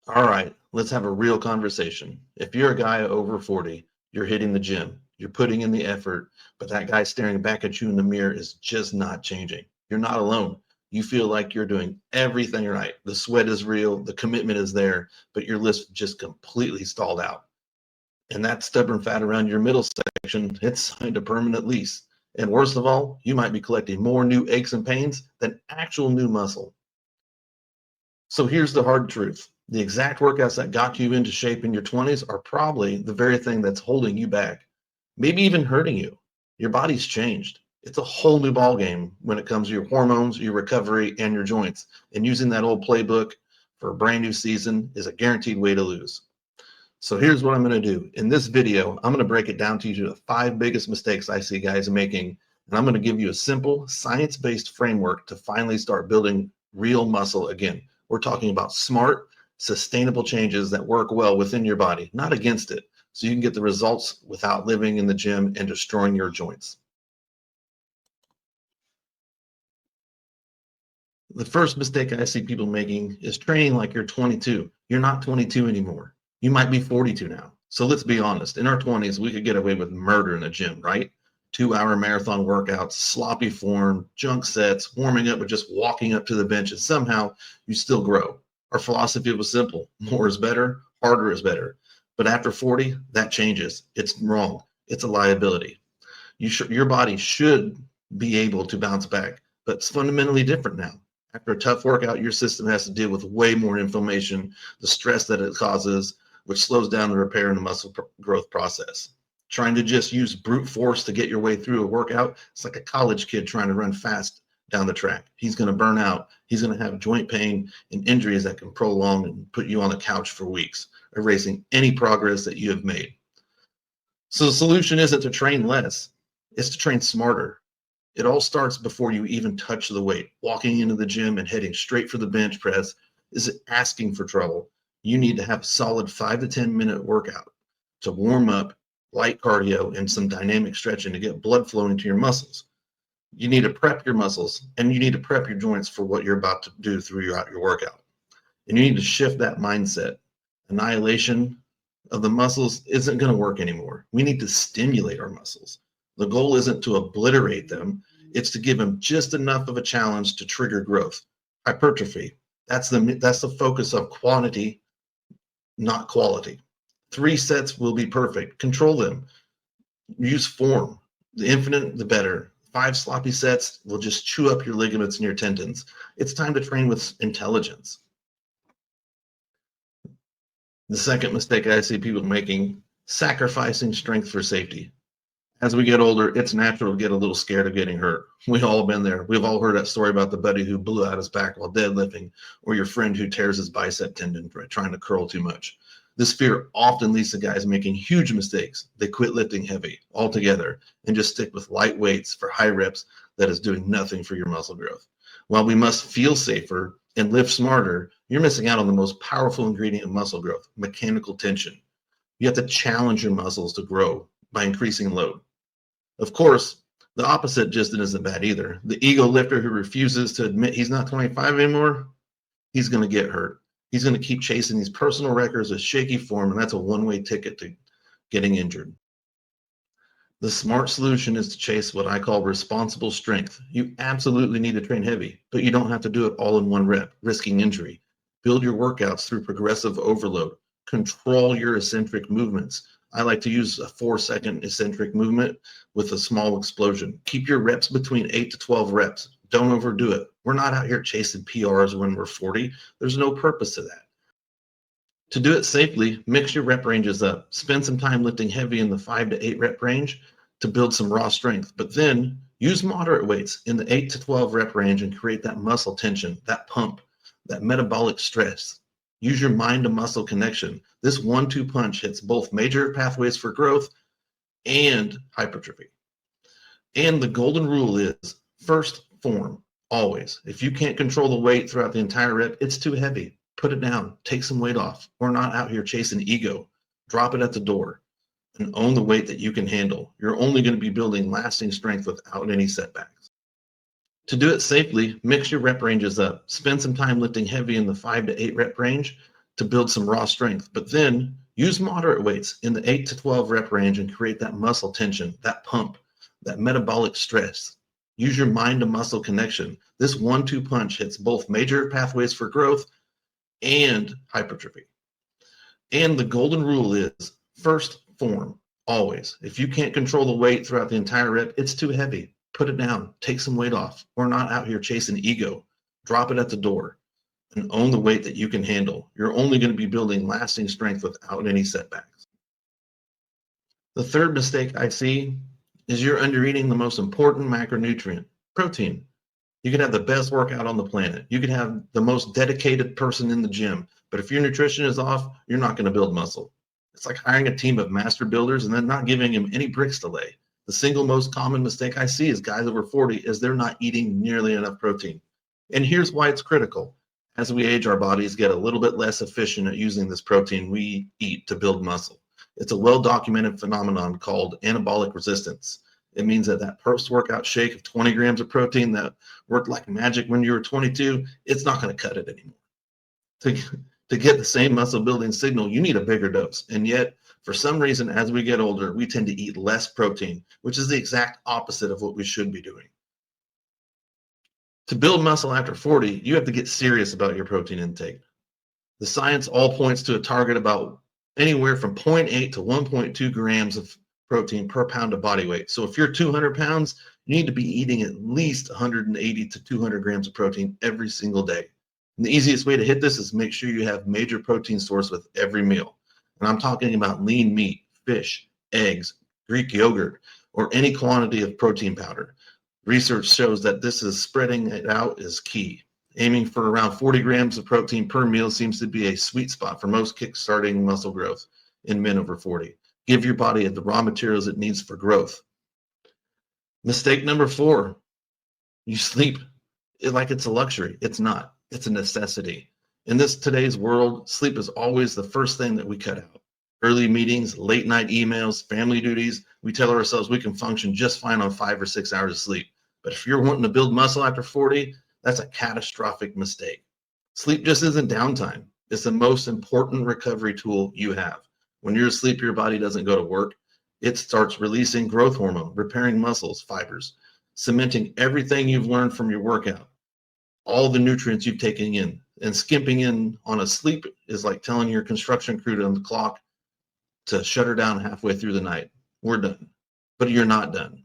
All right, let's have a real conversation. If you're a guy over 40, you're hitting the gym, you're putting in the effort, but that guy staring back at you in the mirror is just not changing. You're not alone. You feel like you're doing everything right. The sweat is real, the commitment is there, but your list just completely stalled out. And that stubborn fat around your middle section, it's signed a permanent lease. And worst of all, you might be collecting more new aches and pains than actual new muscle. So here's the hard truth. The exact workouts that got you into shape in your 20s are probably the very thing that's holding you back, maybe even hurting you. Your body's changed. It's a whole new ballgame when it comes to your hormones, your recovery, and your joints. And using that old playbook for a brand new season is a guaranteed way to lose. So here's what I'm going to do. In this video, I'm going to break it down to you to the 5 biggest mistakes I see guys making. And I'm going to give you a simple science-based framework to finally start building real muscle again. We're talking about smart, sustainable changes that work well within your body, not against it, so you can get the results without living in the gym and destroying your joints. The first mistake I see people making is training like you're 22. You're not 22 anymore. You might be 42 now. So let's be honest. In our 20s, we could get away with murder in the gym, right? 2-hour marathon workouts, sloppy form, junk sets, warming up with just walking up to the bench, and somehow you still grow. Our philosophy was simple: more is better, harder is better. But after 40, that changes. It's wrong. It's a liability. Your body should be able to bounce back, but it's fundamentally different now. After a tough workout, your system has to deal with way more inflammation, the stress that it causes, which slows down the repair and the muscle growth process. Trying to just use brute force to get your way through a workout, it's like a college kid trying to run fast down the track. He's going to burn out. He's going to have joint pain and injuries that can prolong and put you on the couch for weeks, erasing any progress that you have made. So the solution isn't to train less, it's to train smarter. It all starts before you even touch the weight. Walking into the gym and heading straight for the bench press is asking for trouble. You need to have a solid 5 to 10 minute workout to warm up, light cardio, and some dynamic stretching to get blood flowing to your muscles. You need to prep your muscles and you need to prep your joints for what you're about to do throughout your workout. And you need to shift that mindset. Annihilation of the muscles isn't going to work anymore. We need to stimulate our muscles. The goal isn't to obliterate them, it's to give them just enough of a challenge to trigger growth. Hypertrophy, that's the focus of quantity, not quality. 3 sets will be perfect. Control them. Use form. The infinite, the better. 5 sloppy sets will just chew up your ligaments and your tendons. It's time to train with intelligence. The second mistake I see people making: sacrificing strength for safety. As we get older, it's natural to get a little scared of getting hurt. We've all been there. We've all heard that story about the buddy who blew out his back while deadlifting, or your friend who tears his bicep tendon for trying to curl too much. This fear often leads to guys making huge mistakes. They quit lifting heavy altogether and just stick with light weights for high reps that is doing nothing for your muscle growth. While we must feel safer and lift smarter, you're missing out on the most powerful ingredient of muscle growth: mechanical tension. You have to challenge your muscles to grow by increasing load. Of course, the opposite just isn't bad either. The ego lifter who refuses to admit he's not 25 anymore, he's going to get hurt. He's going to keep chasing these personal records of shaky form, and that's a one-way ticket to getting injured. The smart solution is to chase what I call responsible strength. You absolutely need to train heavy, but you don't have to do it all in one rep, risking injury. Build your workouts through progressive overload. Control your eccentric movements. I like to use a 4-second eccentric movement with a small explosion. Keep your reps between 8 to 12 reps. Don't overdo it. We're not out here chasing PRs when we're 40. There's no purpose to that. To do it safely, mix your rep ranges up. Spend some time lifting heavy in the 5 to 8 rep range to build some raw strength, but then use moderate weights in the 8 to 12 rep range and create that muscle tension, that pump, that metabolic stress. Use your mind to muscle connection. This 1-2 punch hits both major pathways for growth and hypertrophy. And the golden rule is first form, always. If you can't control the weight throughout the entire rep, it's too heavy. Put it down, take some weight off. We're not out here chasing ego. Drop it at the door and own the weight that you can handle. You're only going to be building lasting strength without any setbacks. To do it safely, mix your rep ranges up. Spend some time lifting heavy in the 5 to 8 rep range to build some raw strength, but then use moderate weights in the 8 to 12 rep range and create that muscle tension, that pump, that metabolic stress. Use your mind to muscle connection. This 1-2 punch hits both major pathways for growth and hypertrophy. And the golden rule is first form, always. If you can't control the weight throughout the entire rep, it's too heavy. Put it down, take some weight off. We're not out here chasing ego. Drop it at the door and own the weight that you can handle. You're only going to be building lasting strength without any setbacks. The third mistake I see is you're under eating the most important macronutrient, protein. You could have the best workout on the planet. You could have the most dedicated person in the gym. But if your nutrition is off, you're not going to build muscle. It's like hiring a team of master builders and then not giving them any bricks to lay. The single most common mistake I see is guys over 40 is they're not eating nearly enough protein. And here's why it's critical. As we age, our bodies get a little bit less efficient at using this protein we eat to build muscle. It's a well-documented phenomenon called anabolic resistance. It means that post-workout shake of 20 grams of protein that worked like magic when you were 22, it's not going to cut it anymore. To get the same muscle building signal, you need a bigger dose. And yet, for some reason, as we get older, we tend to eat less protein, which is the exact opposite of what we should be doing. To build muscle after 40, you have to get serious about your protein intake. The science all points to a target about anywhere from 0.8 to 1.2 grams of protein per pound of body weight. So if you're 200 pounds, you need to be eating at least 180 to 200 grams of protein every single day. And the easiest way to hit this is make sure you have major protein source with every meal. And I'm talking about lean meat, fish, eggs, Greek yogurt, or any quantity of protein powder. Research shows that this is spreading it out is key. Aiming for around 40 grams of protein per meal seems to be a sweet spot for most kick-starting muscle growth in men over 40. Give your body the raw materials it needs for growth. Mistake number 4, you sleep like it's a luxury. It's not. It's a necessity. In this today's world, sleep is always the first thing that we cut out. Early meetings, late night emails, family duties, we tell ourselves we can function just fine on 5 or 6 hours of sleep. But if you're wanting to build muscle after 40, that's a catastrophic mistake. Sleep just isn't downtime. It's the most important recovery tool you have. When you're asleep, your body doesn't go to work. It starts releasing growth hormone, repairing muscles, fibers, cementing everything you've learned from your workout, all the nutrients you've taken in. And skimping in on a sleep is like telling your construction crew on the clock to shut her down halfway through the night. We're done. But you're not done.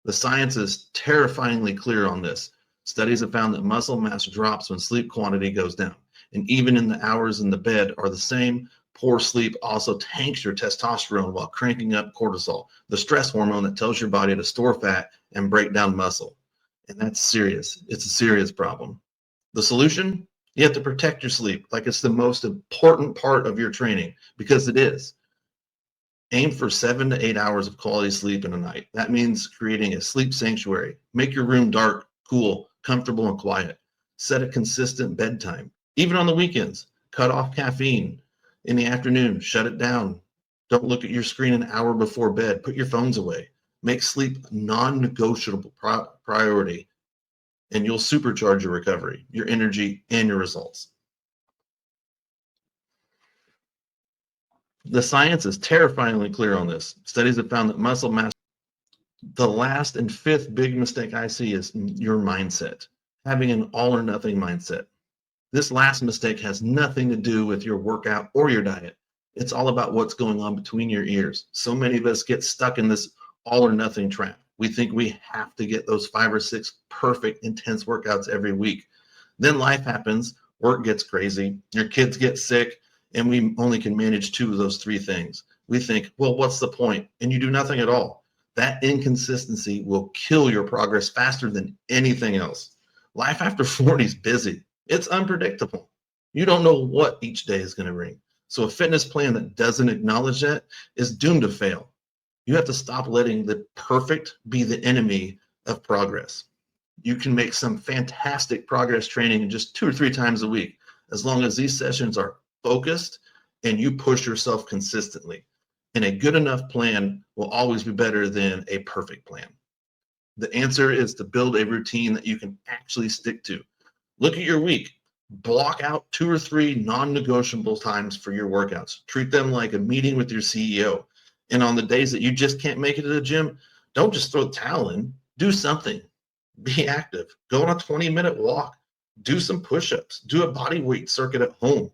The science is terrifyingly clear on this. Studies have found that muscle mass drops when sleep quantity goes down. And even in the hours in the bed are the same. Poor sleep also tanks your testosterone while cranking up cortisol, the stress hormone that tells your body to store fat and break down muscle. And that's serious. It's a serious problem. The solution? You have to protect your sleep like it's the most important part of your training, because it is. Aim for 7 to 8 hours of quality sleep in a night. That means creating a sleep sanctuary. Make your room dark, cool, comfortable, and quiet. Set a consistent bedtime. Even on the weekends, cut off caffeine. In the afternoon, shut it down. Don't look at your screen an hour before bed. Put your phones away. Make sleep a non-negotiable priority, and you'll supercharge your recovery, your energy, and your results. The science is terrifyingly clear on this. Studies have found that muscle mass. The last and fifth big mistake I see is your mindset, having an all or nothing mindset. This last mistake has nothing to do with your workout or your diet. It's all about what's going on between your ears. So many of us get stuck in this all or nothing trap. We think we have to get those 5 or 6 perfect, intense workouts every week. Then life happens, work gets crazy, your kids get sick, and we only can manage 2 of those 3 things. We think, well, what's the point? And you do nothing at all. That inconsistency will kill your progress faster than anything else. Life after 40 is busy. It's unpredictable. You don't know what each day is going to bring. So a fitness plan that doesn't acknowledge that is doomed to fail. You have to stop letting the perfect be the enemy of progress. You can make some fantastic progress training in just 2 or 3 times a week, as long as these sessions are focused and you push yourself consistently. And a good enough plan will always be better than a perfect plan. The answer is to build a routine that you can actually stick to. Look at your week. Block out 2 or 3 non-negotiable times for your workouts. Treat them like a meeting with your CEO. And on the days that you just can't make it to the gym, don't just throw the towel in. Do something. Be active. Go on a 20-minute walk. Do some push-ups. Do a body weight circuit at home.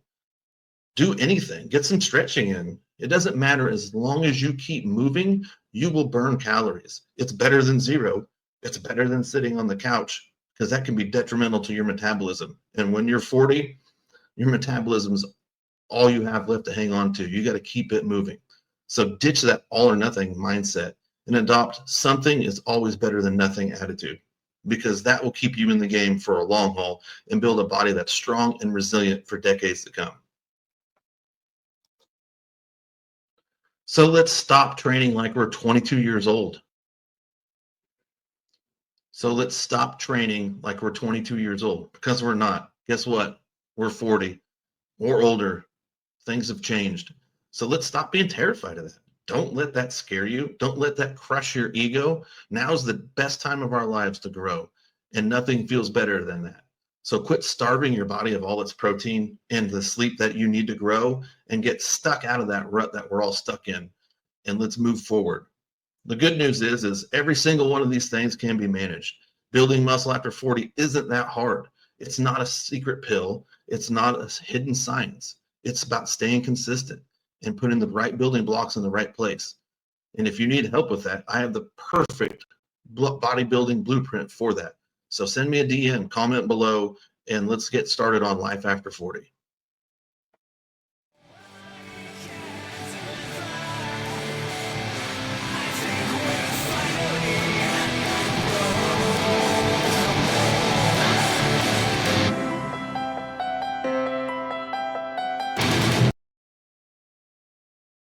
Do anything. Get some stretching in. It doesn't matter. As long as you keep moving, you will burn calories. It's better than zero. It's better than sitting on the couch, because that can be detrimental to your metabolism. And when you're 40, your metabolism's all you have left to hang on to. You got to keep it moving. So ditch that all or nothing mindset and adopt something is always better than nothing attitude, because that will keep you in the game for a long haul and build a body that's strong and resilient for decades to come. So let's stop training like we're 22 years old. So let's stop training like we're 22 years old, because we're not. Guess what? We're 40 or older. Things have changed. So let's stop being terrified of that. Don't let that scare you. Don't let that crush your ego. Now's the best time of our lives to grow, and nothing feels better than that. So quit starving your body of all its protein and the sleep that you need to grow, and get stuck out of that rut that we're all stuck in. And let's move forward. The good news is every single one of these things can be managed. Building muscle after 40 isn't that hard. It's not a secret pill. It's not a hidden science. It's about staying consistent and putting the right building blocks in the right place. And if you need help with that, I have the perfect bodybuilding blueprint for that. So send me a DM, comment below, and let's get started on life after 40.